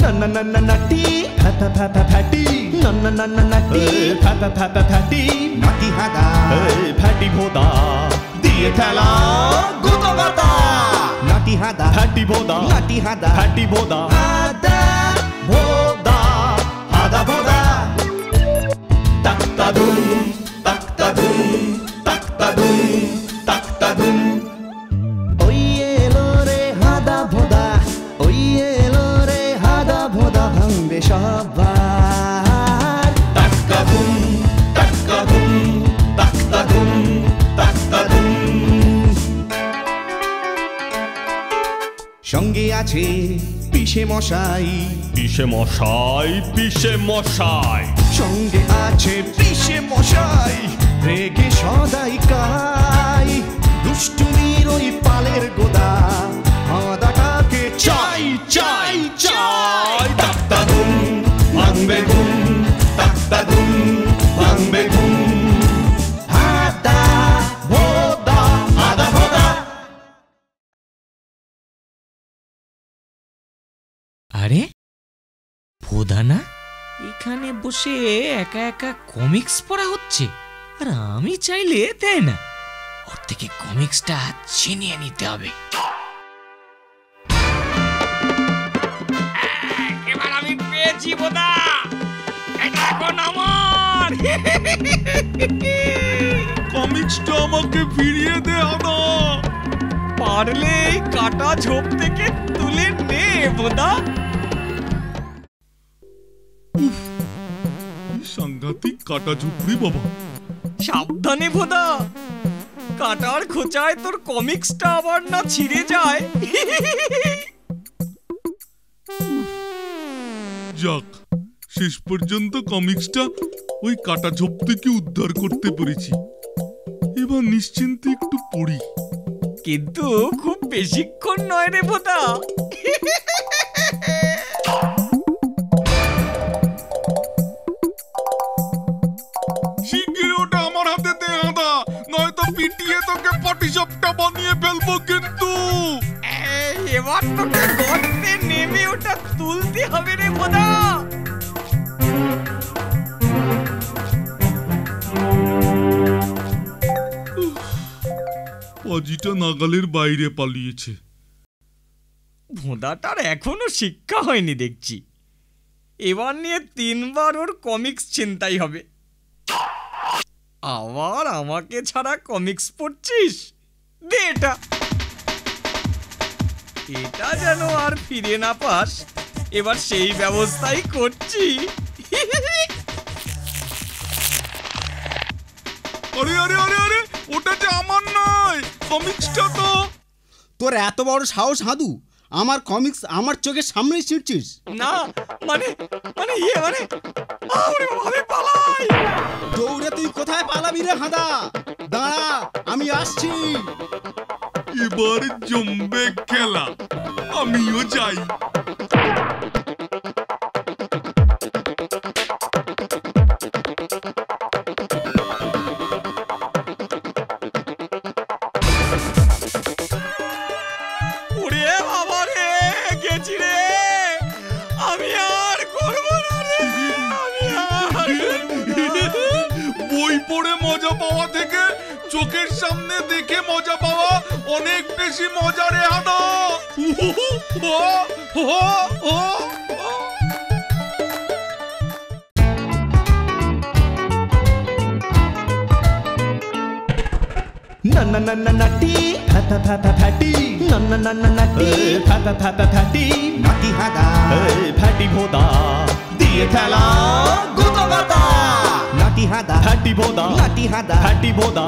নাটি fatty নাটি fatty নাটি হাদা fatty ভোদা দিয়ে খেলা গোতা গাতা নাটি হাদা ফ্যাটি ভোদা নাটি হাদা ফ্যাটি ভোদা হাদা ভোদা হাদা ভোদা তাক্তা দুম তাক্তা দুম তাক্তা দুম তাক্তা দুম ওই এলো রে হাদা ভোদা ওই এলো রে হাদা ভোদা ভাঙবে সবার তাক্তা দুম তাক্তা দুম তাক্তা দুম তাক্তা দুম সঙ্গে আছে পিসে মশাই পিসে মশাই পিসে মশাই সঙ্গে আছে পিসে মশাই রেগে সদাই কাই দুষ্টুমির ওই পালের গোদা হাদাটাকে চাই চাই চাই তাক্তা দুম ভাঙবে ঘুম তাক্তা দুম ভাঙবে ঘুম হাদা ভোদা হাদা ভোদা। আরে ভোদা না এখানে বসে একা একা কমিক্স পড়া হচ্ছে, আর আমি চাইলে দেয় না। ওর থেকে কমিক্সটা ছিনিয়ে নিতে হবে। এবার আমি পেয়েছি ভোদা, এটা এখন আমার। কমিক্সটা আমাকে ফিরিয়ে দে হাদা। পারলে এই কাটা ঝোপ থেকে তুলে নে ভোদা। সাংঘাতিক কাটা ঝুপড়ি বাবা। সাবধানে ভোদা, কাটার খোঁচায় তোর কমিক্সটা আবার না ছিঁড়ে যায়। যাক, শেষ পর্যন্ত কমিক্সটা ওই কাটা ঝোপ থেকে উদ্ধার করতে পেরেছি। এবার নিশ্চিন্তে একটু পড়ি। কিন্তু খুব বেশিক্ষণ নয় রে ভোদা। শিগগিরই ওটা আমার হাতে দে হাদা, নয়তো পিটিয়ে তোকে পাটিসাপটা বানিয়ে ফেলবো কিন্তু। এবার তোকে গর্তে নেমে ওটা তুলতে হবে রে ভোদা। পাজিটা নাগালের বাইরে পালিয়েছে। ভোদাটার এখনো শিক্ষা হয়নি দেখছি। এবার নিয়ে 3 বার ওর কমিক্স ছিনতাই হবে। আবার আমাকে ছাড়া কমিক্স পড়ছিস? দে এটা, এটা যেন আর ফিরে না পাস, এবার সেই ব্যবস্থাই করছি। আরে আরে আরে আরে, ওটা যে আমার নয়, কমিক্সটা তো। তোর এত বড় সাহস হাদু, আমার কমিক্স আমার চোখের সামনেই ছিঁড়ছিস? না মানে মানে আমি পালাই। দৌড়ে তুই কোথায় পালাবি রে হাদা? দাঁড়া, আমি আসছি। এবার জমবে খেলা, আমিও যাই। ওরে বাবা রে, গেছি রে, আমি আর করবো না রে, আমি আর বই পড়ে মজা পাওয়া থেকে চোখের সামনে দেখে মজা পাওয়া অনেক বেশি মজা রে হাদা। নাটি ফ্যাটি নাটি ফ্যাটি নাটি হাদা ফ্যাটি ভোদা দিয়ে খেলা গোতা গাতা নাটি হাদা ফ্যাটি ভোদা নাটি হাদা ফ্যাটি ভোদা